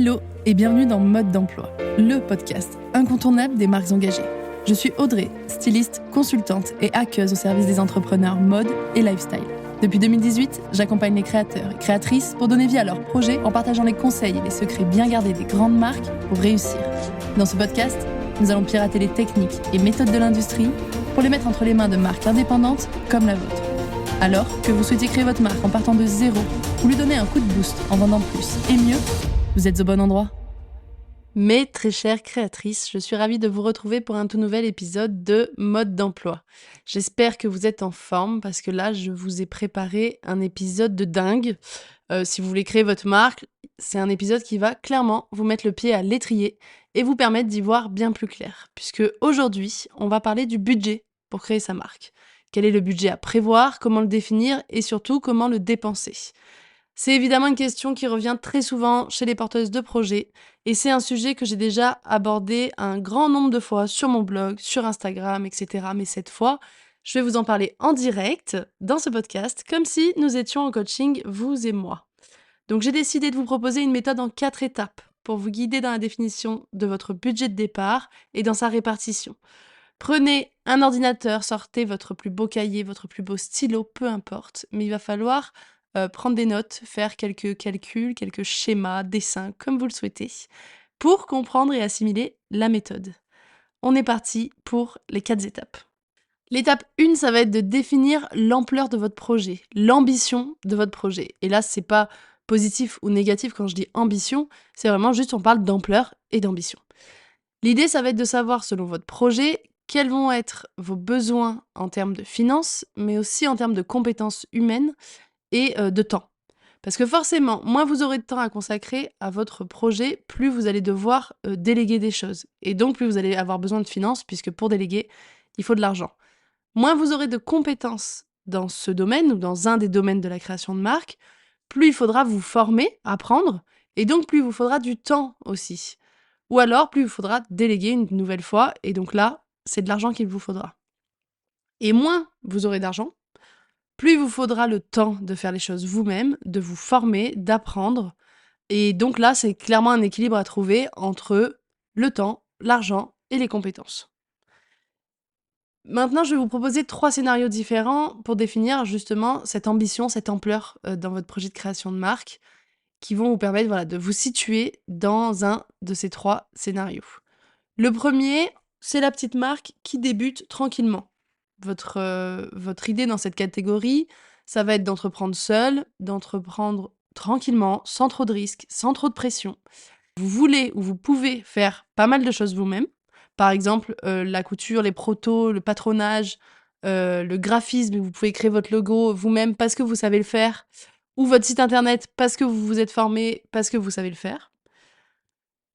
Hello et bienvenue dans Mode d'emploi, le podcast incontournable des marques engagées. Je suis Audrey, styliste, consultante et hackeuse au service des entrepreneurs mode et lifestyle. Depuis 2018, j'accompagne les créateurs et créatrices pour donner vie à leurs projets en partageant les conseils et les secrets bien gardés des grandes marques pour réussir. Dans ce podcast, nous allons pirater les techniques et méthodes de l'industrie pour les mettre entre les mains de marques indépendantes comme la vôtre. Alors que vous souhaitez créer votre marque en partant de zéro ou lui donner un coup de boost en vendant plus et mieux, vous êtes au bon endroit. Mes très chères créatrices, je suis ravie de vous retrouver pour un tout nouvel épisode de Mode d'emploi. J'espère que vous êtes en forme parce que là, je vous ai préparé un épisode de dingue. Si vous voulez créer votre marque, c'est un épisode qui va clairement vous mettre le pied à l'étrier et vous permettre d'y voir bien plus clair. Puisque aujourd'hui, on va parler du budget pour créer sa marque. Quel est le budget à prévoir, comment le définir et surtout comment le dépenser. C'est évidemment une question qui revient très souvent chez les porteuses de projets et c'est un sujet que j'ai déjà abordé un grand nombre de fois sur mon blog, sur Instagram, etc. Mais cette fois, je vais vous en parler en direct dans ce podcast, comme si nous étions en coaching, vous et moi. Donc j'ai décidé de vous proposer une méthode en 4 étapes pour vous guider dans la définition de votre budget de départ et dans sa répartition. Prenez un ordinateur, sortez votre plus beau cahier, votre plus beau stylo, peu importe, mais il va falloir prendre des notes, faire quelques calculs, quelques schémas, dessins, comme vous le souhaitez, pour comprendre et assimiler la méthode. On est parti pour les 4 étapes. L'étape 1, ça va être de définir l'ampleur de votre projet, l'ambition de votre projet. Et là, c'est pas positif ou négatif quand je dis ambition, c'est vraiment juste on parle d'ampleur et d'ambition. L'idée, ça va être de savoir, selon votre projet, quels vont être vos besoins en termes de finances, mais aussi en termes de compétences humaines et de temps. Parce que forcément, moins vous aurez de temps à consacrer à votre projet, plus vous allez devoir déléguer des choses. Et donc, plus vous allez avoir besoin de finances, puisque pour déléguer, il faut de l'argent. Moins vous aurez de compétences dans ce domaine ou dans un des domaines de la création de marque, plus il faudra vous former, apprendre, et donc plus il vous faudra du temps aussi. Ou alors, plus il vous faudra déléguer une nouvelle fois, et donc là, c'est de l'argent qu'il vous faudra. Et moins vous aurez d'argent, plus il vous faudra le temps de faire les choses vous-même, de vous former, d'apprendre. Et donc là, c'est clairement un équilibre à trouver entre le temps, l'argent et les compétences. Maintenant, je vais vous proposer 3 scénarios différents pour définir justement cette ambition, cette ampleur dans votre projet de création de marque qui vont vous permettre de vous situer dans un de ces 3 scénarios. Le premier, c'est la petite marque qui débute tranquillement. Votre idée dans cette catégorie, ça va être d'entreprendre seul, d'entreprendre tranquillement, sans trop de risques, sans trop de pression. Vous voulez ou vous pouvez faire pas mal de choses vous-même. Par exemple, la couture, les protos, le patronage, le graphisme, vous pouvez créer votre logo vous-même parce que vous savez le faire, ou votre site internet parce que vous vous êtes formé, parce que vous savez le faire.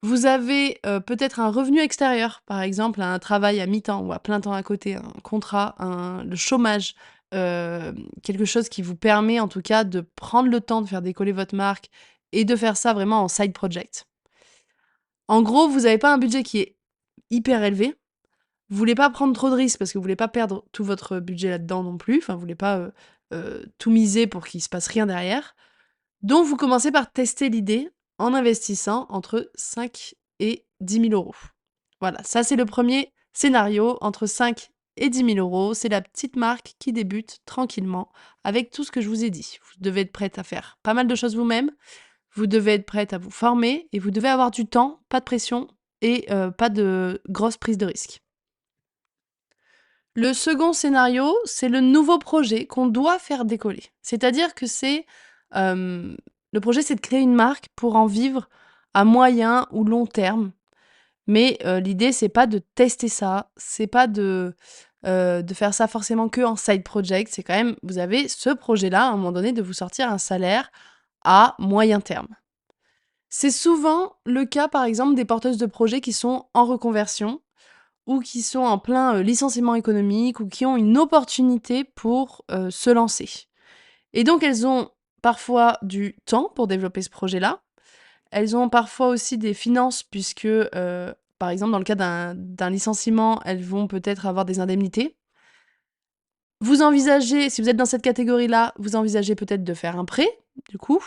Vous avez, peut-être un revenu extérieur, par exemple un travail à mi-temps ou à plein temps à côté, un contrat, le chômage, quelque chose qui vous permet en tout cas de prendre le temps de faire décoller votre marque et de faire ça vraiment en side project. En gros, vous n'avez pas un budget qui est hyper élevé. Vous voulez pas prendre trop de risques parce que vous voulez pas perdre tout votre budget là-dedans non plus. Enfin, vous voulez pas, tout miser pour qu'il se passe rien derrière. Donc vous commencez par tester l'idée en investissant entre 5 et 10 000 euros. Voilà, ça c'est le premier scénario, entre 5 et 10 000 euros. C'est la petite marque qui débute tranquillement avec tout ce que je vous ai dit. Vous devez être prête à faire pas mal de choses vous-même, vous devez être prête à vous former et vous devez avoir du temps, pas de pression et pas de grosse prise de risque. Le second scénario, c'est le nouveau projet qu'on doit faire décoller. C'est-à-dire que le projet, c'est de créer une marque pour en vivre à moyen ou long terme. Mais l'idée, c'est pas de tester ça, c'est pas de faire ça forcément que en side project. C'est quand même, vous avez ce projet-là, à un moment donné, de vous sortir un salaire à moyen terme. C'est souvent le cas, par exemple, des porteuses de projets qui sont en reconversion ou qui sont en plein licenciement économique ou qui ont une opportunité pour se lancer. Et donc, elles ont parfois du temps pour développer ce projet-là. Elles ont parfois aussi des finances puisque, par exemple, dans le cas d'un licenciement, elles vont peut-être avoir des indemnités. Vous envisagez, si vous êtes dans cette catégorie-là, vous envisagez peut-être de faire un prêt, du coup.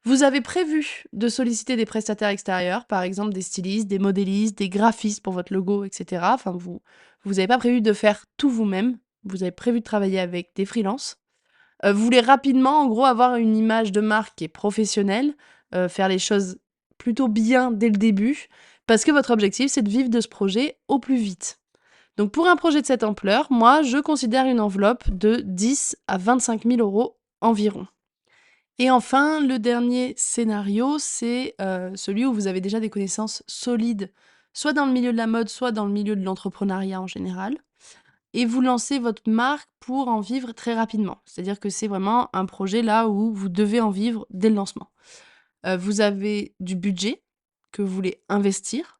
Vous avez prévu de solliciter des prestataires extérieurs, par exemple des stylistes, des modélistes, des graphistes pour votre logo, et cetera. Enfin, vous avez pas prévu de faire tout vous-même. Vous avez prévu de travailler avec des freelances. Vous voulez rapidement, en gros, avoir une image de marque qui est professionnelle, faire les choses plutôt bien dès le début, parce que votre objectif, c'est de vivre de ce projet au plus vite. Donc pour un projet de cette ampleur, moi, je considère une enveloppe de 10 à 25 000 € environ. Et enfin, le dernier scénario, c'est celui où vous avez déjà des connaissances solides, soit dans le milieu de la mode, soit dans le milieu de l'entrepreneuriat en général. Et vous lancez votre marque pour en vivre très rapidement. C'est-à-dire que c'est vraiment un projet là où vous devez en vivre dès le lancement. Vous avez du budget que vous voulez investir.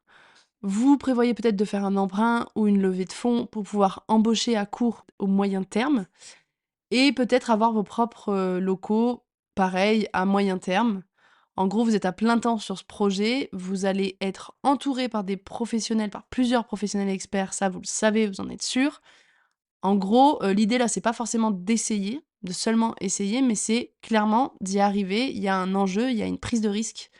Vous prévoyez peut-être de faire un emprunt ou une levée de fonds pour pouvoir embaucher à court ou moyen terme et peut-être avoir vos propres, locaux, pareil, à moyen terme. En gros, vous êtes à plein temps sur ce projet, vous allez être entouré par des professionnels, par plusieurs professionnels experts, ça vous le savez, vous en êtes sûr. En gros, l'idée là, c'est pas forcément d'essayer, de seulement essayer, mais c'est clairement d'y arriver. Il y a un enjeu, il y a une prise de risque,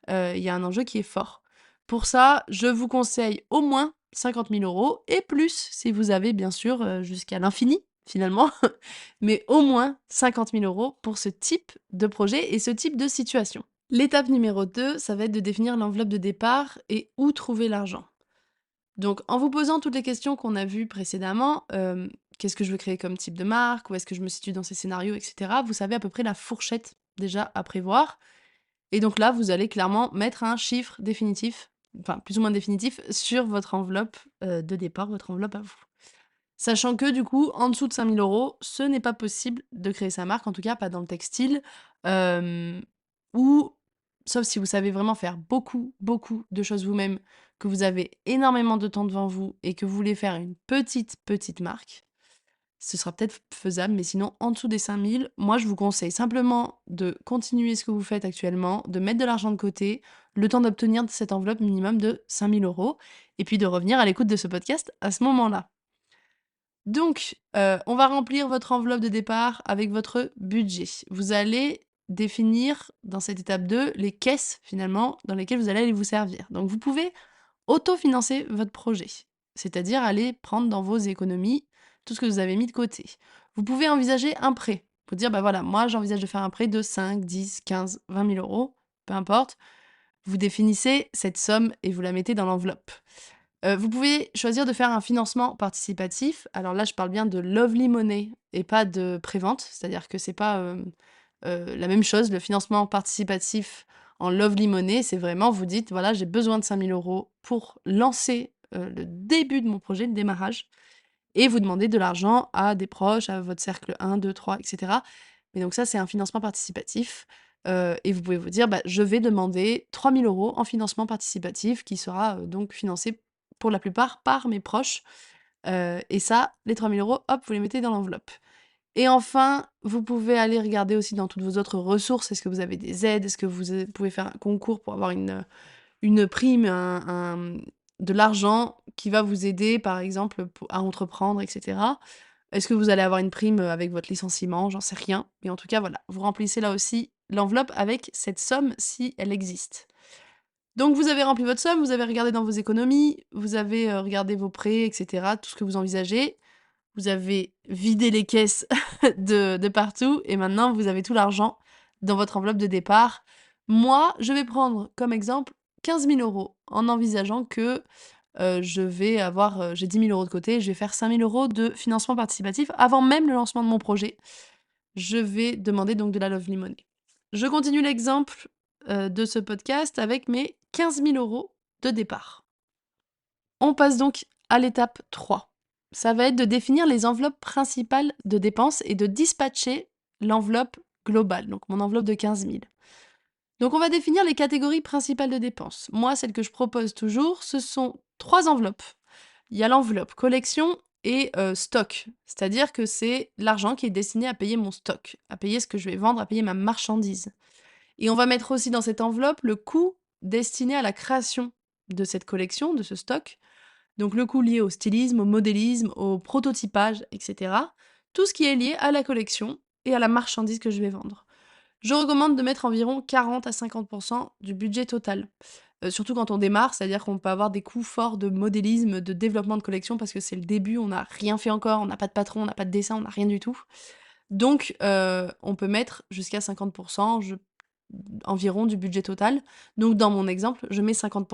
il y a un enjeu qui est fort. Pour ça, je vous conseille au moins 50 000 € et plus si vous avez bien sûr, jusqu'à l'infini finalement, mais au moins 50 000 € pour ce type de projet et ce type de situation. L'étape numéro 2, ça va être de définir l'enveloppe de départ et où trouver l'argent. Donc, en vous posant toutes les questions qu'on a vues précédemment, qu'est-ce que je veux créer comme type de marque? Où est-ce que je me situe dans ces scénarios, et cetera. Vous savez à peu près la fourchette déjà à prévoir et donc là, vous allez clairement mettre un chiffre définitif, enfin plus ou moins définitif, sur votre enveloppe, de départ, votre enveloppe à vous. Sachant que du coup, en dessous de 5 000 €, ce n'est pas possible de créer sa marque, en tout cas pas dans le textile, hem, ou sauf si vous savez vraiment faire beaucoup, beaucoup de choses vous-même, que vous avez énormément de temps devant vous et que vous voulez faire une petite, petite marque, ce sera peut-être faisable, mais sinon en dessous des 5 000, moi je vous conseille simplement de continuer ce que vous faites actuellement, de mettre de l'argent de côté, le temps d'obtenir cette enveloppe minimum de 5 000 € et puis de revenir à l'écoute de ce podcast à ce moment-là. Donc, on va remplir votre enveloppe de départ avec votre budget. Vous allez définir dans cette étape 2 les caisses finalement dans lesquelles vous allez aller vous servir. Donc vous pouvez autofinancer votre projet, c'est-à-dire aller prendre dans vos économies tout ce que vous avez mis de côté. Vous pouvez envisager un prêt. Vous dire: «Bah, voilà, moi j'envisage de faire un prêt de 5, 10, 15, 20 000 €», peu importe. Vous définissez cette somme et vous la mettez dans l'enveloppe. Vous pouvez choisir de faire un financement participatif. Alors là, je parle bien de Lovely Money et pas de prévente. C'est-à-dire que c'est pas, la même chose. Le financement participatif en Lovely Money, c'est vraiment vous dites: «Voilà, j'ai besoin de 5 000 € pour lancer, le début de mon projet, le démarrage» et vous demandez de l'argent à des proches, à votre cercle 1, 2, 3, et cetera. Mais donc ça, c'est un financement participatif, et vous pouvez vous dire: «Bah, je vais demander 3 000 € en financement participatif qui sera, donc financé pour la plupart par mes proches». Et ça, les 3 000 €, hop, vous les mettez dans l'enveloppe. Et enfin, vous pouvez aller regarder aussi dans toutes vos autres ressources. Est-ce que vous avez des aides? Est-ce que vous, pouvez faire un concours pour avoir une prime, de l'argent qui va vous aider, par exemple, à entreprendre, et cetera. Est-ce que vous allez avoir une prime, avec votre licenciement? J'en sais rien. Mais en tout cas, voilà, vous remplissez là aussi l'enveloppe avec cette somme si elle existe. Donc vous avez rempli votre somme, vous avez regardé dans vos économies, vous avez, regardé vos prêts, et cetera, tout ce que vous envisagez. Vous avez vidé les caisses de partout et maintenant vous avez tout l'argent dans votre enveloppe de départ. Moi, je vais prendre comme exemple 15 000 € en envisageant que, je vais avoir, j'ai 10 000 € de côté, je vais faire 5 000 € de financement participatif avant même le lancement de mon projet. Je vais demander donc de la Lovely Money. Je continue l'exemple, de ce podcast avec mes 15 000 € de départ. On passe donc à l'étape 3. Ça va être de définir les enveloppes principales de dépenses et de dispatcher l'enveloppe globale, donc mon enveloppe de 15 000. Donc on va définir les catégories principales de dépenses. Moi, celle que je propose toujours, ce sont 3 enveloppes. Il y a l'enveloppe collection et stock, c'est-à-dire que c'est l'argent qui est destiné à payer mon stock, à payer ce que je vais vendre, à payer ma marchandise. Et on va mettre aussi dans cette enveloppe le coût destiné à la création de cette collection, de ce stock, donc le coût lié au stylisme, au modélisme, au prototypage, et cetera. Tout ce qui est lié à la collection et à la marchandise que je vais vendre. Je recommande de mettre environ 40 à 50% du budget total. Surtout quand on démarre, c'est-à-dire qu'on peut avoir des coûts forts de modélisme, de développement de collection parce que c'est le début, on n'a rien fait encore, on n'a pas de patron, on n'a pas de dessin, on n'a rien du tout. Donc on peut mettre jusqu'à 50 environ du budget total. Donc dans mon exemple, je mets 50,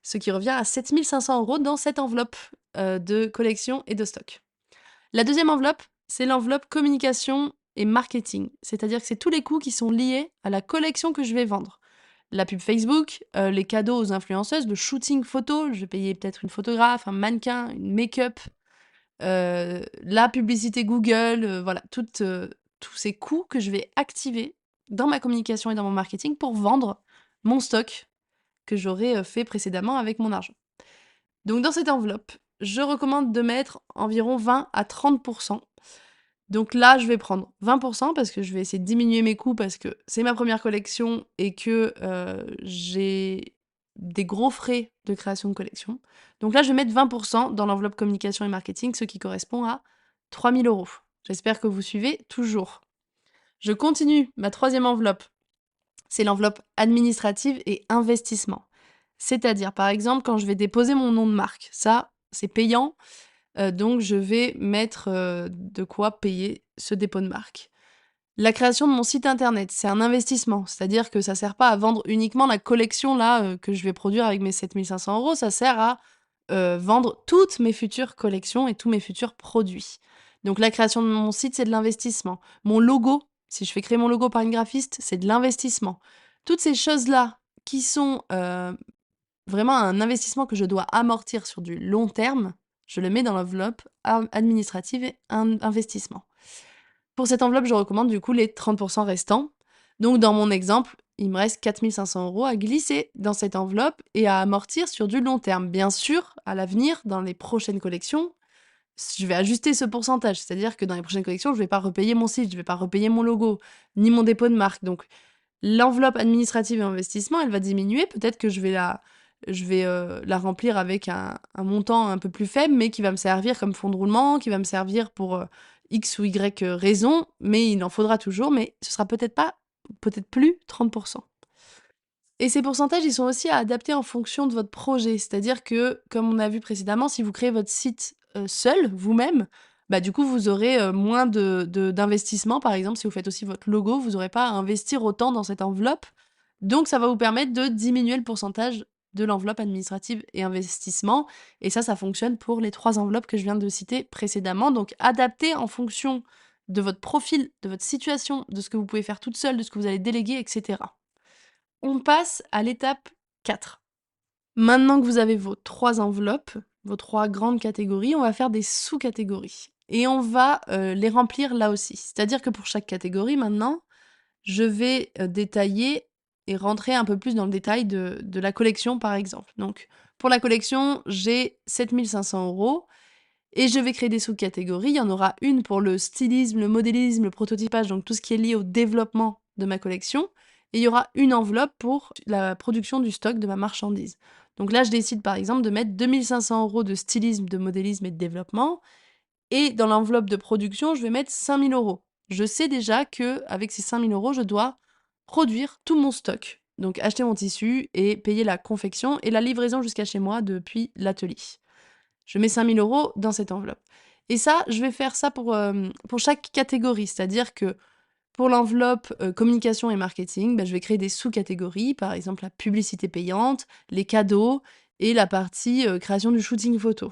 ce qui revient à 7 500 € dans cette enveloppe, de collection et de stock. La deuxième enveloppe, c'est l'enveloppe communication et marketing. C'est-à-dire que c'est tous les coûts qui sont liés à la collection que je vais vendre. La pub Facebook, les cadeaux aux influenceuses, le shooting photo, je vais payer peut-être une photographe, un mannequin, une make-up, la publicité Google, voilà, tous ces coûts que je vais activer dans ma communication et dans mon marketing pour vendre mon stock que j'aurais, fait précédemment avec mon argent. Donc dans cette enveloppe, je recommande de mettre environ 20 à 30. Donc là, je vais prendre 20 parce que je vais essayer de diminuer mes coûts parce que c'est ma première collection et que, j'ai des gros frais de création de collection. Donc là, je vais mettre 20 dans l'enveloppe communication et marketing, ce qui correspond à 3 000 €. J'espère que vous suivez toujours. Je continue ma troisième enveloppe, c'est l'enveloppe administrative et investissement. C'est-à-dire, par exemple, quand je vais déposer mon nom de marque, ça, c'est payant, donc je vais mettre, de quoi payer ce dépôt de marque. La création de mon site internet, c'est un investissement, c'est-à-dire que ça sert pas à vendre uniquement la collection là, que je vais produire avec mes 7 500 €, ça sert à, vendre toutes mes futures collections et tous mes futurs produits. Donc la création de mon site, c'est de l'investissement. Mon logo, si je fais créer mon logo par une graphiste, c'est de l'investissement. Toutes ces choses-là qui sont, vraiment un investissement que je dois amortir sur du long terme, je le mets dans l'enveloppe administrative et investissement. Pour cette enveloppe, je recommande du coup les 30 restants. Donc dans mon exemple, il me reste 4 500 € à glisser dans cette enveloppe et à amortir sur du long terme. Bien sûr, à l'avenir, dans les prochaines collections, je vais ajuster ce pourcentage. C'est-à-dire que dans les prochaines collections, je ne vais pas repayer mon site, je ne vais pas repayer mon logo, ni mon dépôt de marque. Donc l'enveloppe administrative et investissement, elle va diminuer. Peut-être que la remplir avec un montant un peu plus faible, mais qui va me servir comme fonds de roulement, qui va me servir pour, X ou Y, raison, mais il en faudra toujours, mais ce sera peut-être plus 30. Et ces pourcentages, ils sont aussi à adapter en fonction de votre projet. C'est-à-dire que, comme on a vu précédemment, si vous créez votre site, seul, vous-même, bah, du coup, vous aurez, moins d'investissement. Par exemple, si vous faites aussi votre logo, vous n'aurez pas à investir autant dans cette enveloppe. Donc ça va vous permettre de diminuer le pourcentage de l'enveloppe administrative et investissement. Et ça fonctionne pour les 3 enveloppes que je viens de citer précédemment. Donc adaptez en fonction de votre profil, de votre situation, de ce que vous pouvez faire toute seule, de ce que vous allez déléguer, et cetera. On passe à l'étape 4. Maintenant que vous avez vos 3 enveloppes, vos 3 grandes catégories, on va faire des sous-catégories et on va, les remplir là aussi. C'est-à-dire que pour chaque catégorie maintenant, je vais, détailler et rentrer un peu plus dans le détail de la collection, par exemple. Donc pour la collection, j'ai 7 500 € et je vais créer des sous-catégories. Il y en aura une pour le stylisme, le modélisme, le prototypage, donc tout ce qui est lié au développement de ma collection. Et il y aura une enveloppe pour la production du stock de ma marchandise. Donc là, je décide par exemple de mettre 2 500 € de stylisme, de modélisme et de développement. Et dans l'enveloppe de production, je vais mettre 5 000 €. Je sais déjà qu'avec ces 5 000 €, je dois produire tout mon stock. Donc acheter mon tissu et payer la confection et la livraison jusqu'à chez moi depuis l'atelier. Je mets 5 000 € dans cette enveloppe. Et ça, je vais faire ça pour chaque catégorie. C'est-à-dire que pour l'enveloppe, communication et marketing, bah, je vais créer des sous-catégories, par exemple la publicité payante, les cadeaux et la partie, création du shooting photo.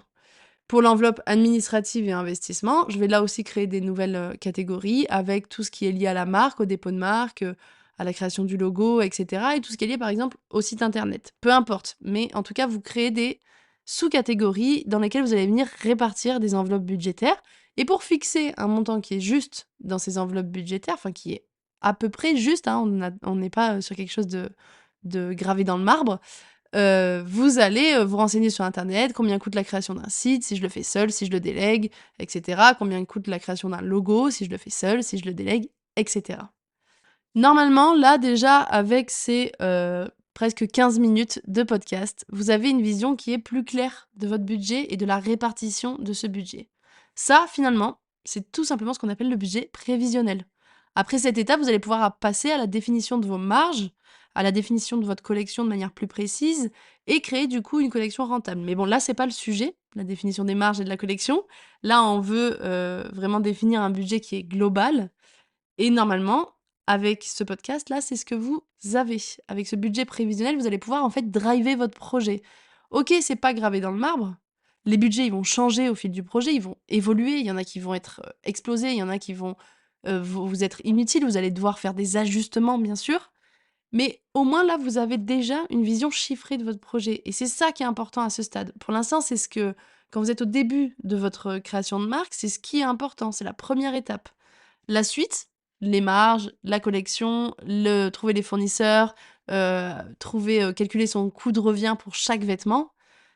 Pour l'enveloppe administrative et investissement, je vais là aussi créer des nouvelles, catégories avec tout ce qui est lié à la marque, au dépôt de marque, à la création du logo et cetera et tout ce qui est lié, par exemple, au site internet. Peu importe, mais en tout cas, vous créez des sous-catégories dans lesquelles vous allez venir répartir des enveloppes budgétaires et pour fixer un montant qui est juste dans ces enveloppes budgétaires, enfin qui est à peu près juste, hein, on n'est pas, sur quelque chose de gravé dans le marbre, vous allez, vous renseigner sur internet, combien coûte la création d'un site, si je le fais seul, si je le délègue, et cetera. Combien coûte la création d'un logo, si je le fais seul, si je le délègue, et cetera. Normalement, là déjà avec ces, presque 15 minutes de podcast, vous avez une vision qui est plus claire de votre budget et de la répartition de ce budget. Ça, finalement, c'est tout simplement ce qu'on appelle le budget prévisionnel. Après cette étape, vous allez pouvoir passer à la définition de vos marges, à la définition de votre collection de manière plus précise et créer du coup une collection rentable. Mais bon, là, c'est pas le sujet, la définition des marges et de la collection. Là, on veut vraiment définir un budget qui est global. Et normalement, avec ce podcast-là, c'est ce que vous avez. Avec ce budget prévisionnel, vous allez pouvoir en fait driver votre projet. Ok, c'est pas gravé dans le marbre. Les budgets, ils vont changer au fil du projet, ils vont évoluer. Il y en a qui vont être explosés, il y en a qui vont vous être inutiles. Vous allez devoir faire des ajustements, bien sûr. Mais au moins là, vous avez déjà une vision chiffrée de votre projet. Et c'est ça qui est important à ce stade. Pour l'instant, c'est ce que, quand vous êtes au début de votre création de marque, c'est ce qui est important. C'est la première étape. La suite, les marges, la collection, trouver les fournisseurs, calculer son coût de revient pour chaque vêtement,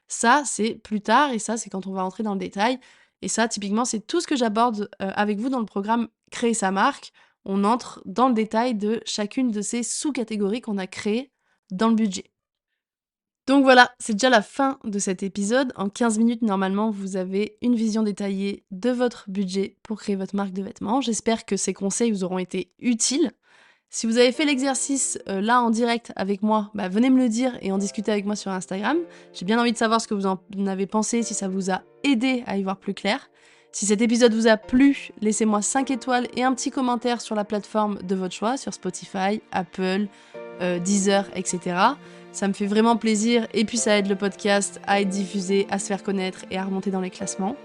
ça, c'est plus tard et ça, c'est quand on va entrer dans le détail. Et ça, typiquement, c'est tout ce que j'aborde avec vous dans le programme Créer sa marque. On entre dans le détail de chacune de ces sous-catégories qu'on a créées dans le budget. Donc voilà, c'est déjà la fin de cet épisode. En 15 minutes, normalement, vous avez une vision détaillée de votre budget pour créer votre marque de vêtements. J'espère que ces conseils vous auront été utiles. Si vous avez fait l'exercice là en direct avec moi, venez me le dire et en discuter avec moi sur Instagram. J'ai bien envie de savoir ce que vous en avez pensé, si ça vous a aidé à y voir plus clair. Si cet épisode vous a plu, laissez-moi 5 étoiles et un petit commentaire sur la plateforme de votre choix, sur Spotify, Apple, Deezer, etc. Ça me fait vraiment plaisir et puis ça aide le podcast à être diffusé, à se faire connaître et à remonter dans les classements.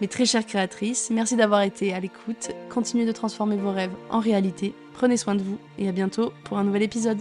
Mes très chères créatrices, merci d'avoir été à l'écoute. Continuez de transformer vos rêves en réalité. Prenez soin de vous et à bientôt pour un nouvel épisode.